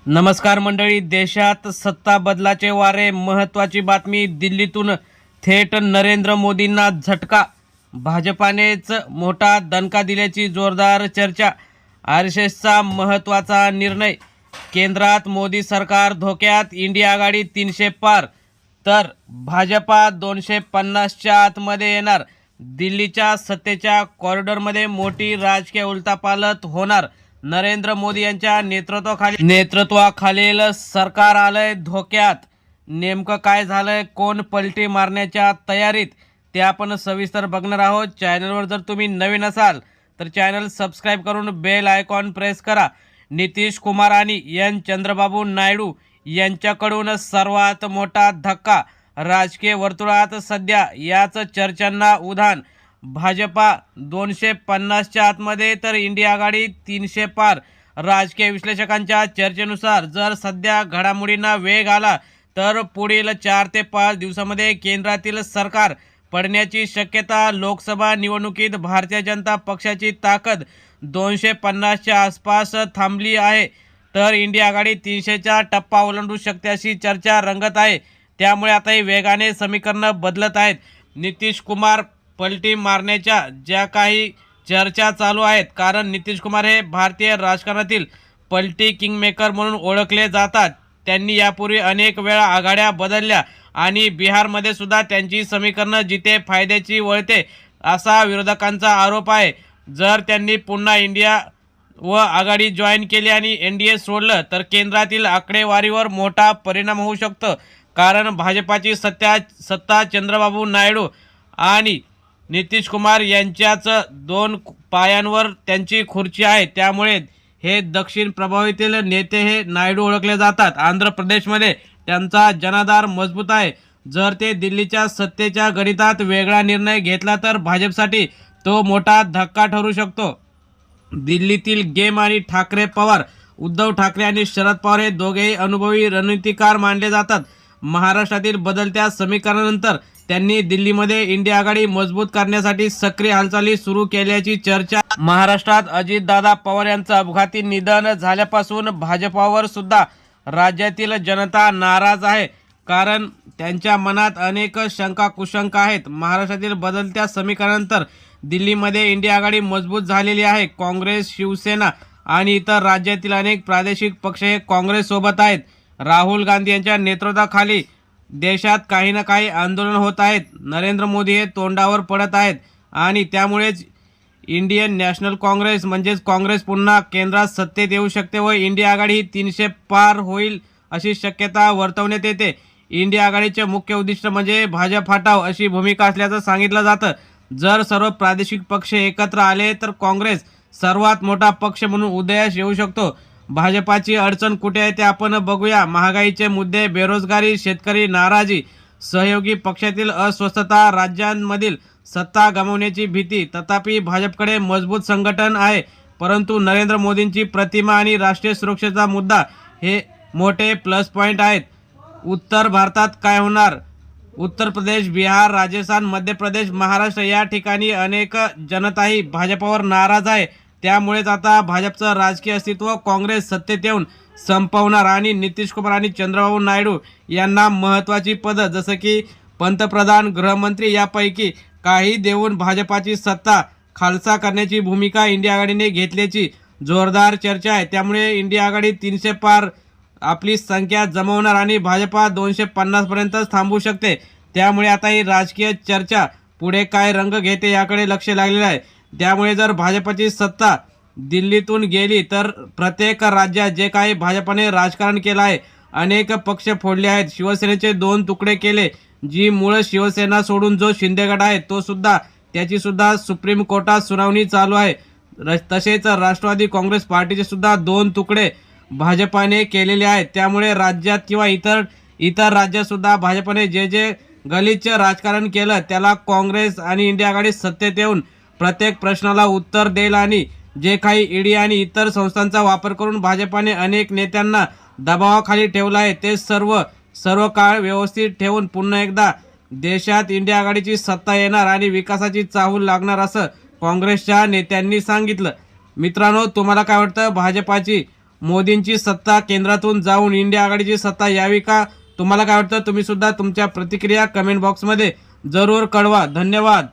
नमस्कार मंडळी. देशात सत्ता बदलाचे वारे. महत्त्वाची बातमी दिल्लीतून थेट नरेंद्र मोदींना झटका. भाजपानेच मोठा दणका दिल्याची जोरदार चर्चा. RSSचा महत्त्वाचा निर्णय. केंद्रात मोदी सरकार धोक्यात. इंडिया आघाडी 300 पार तर भाजपा 250च्या आतमध्ये येणार. दिल्लीच्या सत्तेच्या कॉरिडॉरमध्ये मोठी राजकीय उलथापालथ होणार. नरेंद्र मोदी यांच्या नेतृत्वाखालील सरकार आलंय धोक्यात. नेमकं काय झालंय, कोण पलटी मारण्याच्या तयारीत, ते आपण सविस्तर बघणार आहोत. चॅनलवर जर तुम्ही नवीन असाल तर चॅनल सबस्क्राईब करून बेल आयकॉन प्रेस करा. नितीश कुमार आणि चंद्रबाबू नायडू यांच्याकडून सर्वात मोठा धक्का. राजकीय वर्तुळात सध्या याच चर्चांना उधाण. भाजपा 250च्या आतमध्ये तर इंडिया आघाडी 300 पार. राजकीय विश्लेषकांच्या चर्चेनुसार जर सध्या घडामोडींना वेग आला तर पुढील 4 ते 5 दिवसांमध्ये केंद्रातील सरकार पडण्याची शक्यता. लोकसभा निवडणुकीत भारतीय जनता पक्षाची ताकद 250च्या आसपास थांबली आहे तर इंडिया आघाडी 300चा टप्पा ओलांडू शकते अशी चर्चा रंगत आहे. त्यामुळे आताही वेगाने समीकरणं बदलत आहेत. नितीश कुमार पलटी मारण्याच्या ज्या काही चर्चा चालू आहेत, कारण नितीश कुमार हे भारतीय राजकारणातील पलटी किंगमेकर म्हणून ओळखले जातात. त्यांनी यापूर्वी अनेक वेळा आघाड्या बदलल्या आणि बिहारमध्ये सुद्धा त्यांची समीकरणं जिथे फायद्याची वळते असा विरोधकांचा आरोप आहे. जर त्यांनी पुन्हा इंडिया व आघाडी जॉईन केली आणि NDA सोडलं तर केंद्रातील आकडेवारीवर मोठा परिणाम होऊ शकतो. कारण भाजपाची सत्ता चंद्रबाबू नायडू आणि नितीश कुमार यांच्याच 2 पायांवर त्यांची खुर्ची आहे. त्यामुळे हे दक्षिण प्रभावीतील नेते हे नायडू ओळखले जातात. आंध्र प्रदेशमध्ये त्यांचा जनाधार मजबूत आहे. जर ते दिल्लीच्या सत्तेच्या गणितात वेगळा निर्णय घेतला तर भाजपसाठी तो मोठा धक्का ठरू शकतो. दिल्लीतील गेम आणि ठाकरे पवार. उद्धव ठाकरे आणि शरद पवार हे दोघेही अनुभवी रणनीतिकार मानले जातात. महाराष्ट्रातील बदलत्या समीकरणानंतर त्यांनी दिल्लीमध्ये इंडिया आघाडी मजबूत करण्यासाठी सक्रिय हालचाली सुरू केल्याची चर्चा. महाराष्ट्रात अजितदादा पवार यांचं अपघाती निधन झाल्यापासून भाजपावर सुद्धा राज्यातील जनता नाराज आहे. कारण त्यांच्या मनात अनेक शंका कुशंका आहेत. महाराष्ट्रातील बदलत्या समीकरणानंतर दिल्लीमध्ये इंडिया आघाडी मजबूत झालेली आहे. काँग्रेस, शिवसेना आणि इतर राज्यातील अनेक प्रादेशिक पक्ष हे काँग्रेससोबत आहेत. राहुल गांधी यांच्या नेतृत्वाखाली देशात काही ना काही आंदोलन होत आहेत. नरेंद्र मोदी हे तोंडावर पडत आहेत आणि त्यामुळेच इंडियन नॅशनल काँग्रेस म्हणजेच काँग्रेस पुन्हा केंद्रात सत्तेत येऊ शकते व इंडिया आघाडी ही 300 पार होईल अशी शक्यता वर्तवण्यात येते. इंडिया आघाडीचे मुख्य उद्दिष्ट म्हणजे भाजप हटाव अशी भूमिका असल्याचं सांगितलं जातं. जर सर्व प्रादेशिक पक्ष एकत्र आले तर काँग्रेस सर्वात मोठा पक्ष म्हणून उदयास येऊ शकतो. भाजपाची अडचण कुठे आहे ते आपण बघूया. महागाईचे मुद्दे, बेरोजगारी, शेतकरी नाराजी, सहयोगी पक्षातील अस्वस्थता, राज्यांमधील सत्ता गमावण्याची भीती. तथापि भाजपकडे मजबूत संघटन आहे. परंतु नरेंद्र मोदींची प्रतिमा आणि राष्ट्रीय सुरक्षेचा मुद्दा हे मोठे प्लस पॉईंट आहेत. उत्तर भारतात काय होणार? उत्तर प्रदेश, बिहार, राजस्थान, मध्य प्रदेश, महाराष्ट्र या ठिकाणी अनेक जनताही भाजपावर नाराज आहे. त्यामुळेच आता भाजपचं राजकीय अस्तित्व काँग्रेस सत्तेत येऊन संपवणार आणि नितीश कुमार आणि चंद्रबाबू नायडू यांना महत्त्वाची पदं जसं की पंतप्रधान, गृहमंत्री यापैकी काही देऊन भाजपाची सत्ता खालसा करण्याची भूमिका इंडिया आघाडीने घेतल्याची जोरदार चर्चा आहे. त्यामुळे इंडिया आघाडी 300 पार आपली संख्या जमवणार आणि भाजपा 250 पर्यंतच थांबू शकते. त्यामुळे आता ही राजकीय चर्चा पुढे काय रंग घेते याकडे लक्ष लागलेलं आहे. त्यामुळे जर भाजपची सत्ता दिल्लीतून गेली तर प्रत्येक राज्यात जे काही भाजपने राजकारण केलं आहे, अनेक पक्ष फोडले आहेत, शिवसेनेचे 2 तुकडे केले, जी मूळ शिवसेना सोडून जो शिंदे गट आहे तो सुद्धा त्याची सुद्धा सुप्रीम कोर्टात सुनावणी चालू आहे. तसेच राष्ट्रवादी काँग्रेस पार्टीचे सुद्धा 2 तुकडे भाजपाने केलेले आहेत. त्यामुळे राज्यात किंवा इतर राज्यात सुद्धा भाजपने जे गलिच्छ राजकारण केलं त्याला काँग्रेस आणि इंडिया आघाडी सत्तेत येऊन प्रत्येक प्रश्नाला उत्तर देईल आणि जे काही ईडी आणि इतर संस्थांचा वापर करून भाजपाने अनेक नेत्यांना दबावाखाली ठेवलं आहे ते सर्व काळ व्यवस्थित ठेवून पुन्हा एकदा देशात इंडिया आघाडीची सत्ता येणार आणि विकासाची चाहूल लागणार असं काँग्रेसच्या नेत्यांनी सांगितलं. मित्रांनो, तुम्हाला काय वाटतं? भाजपाची मोदींची सत्ता केंद्रातून जाऊन इंडिया आघाडीची सत्ता यावी का? तुम्हाला काय वाटतं? तुम्ही सुद्धा तुमच्या प्रतिक्रिया कमेंट बॉक्समध्ये जरूर कळवा. धन्यवाद.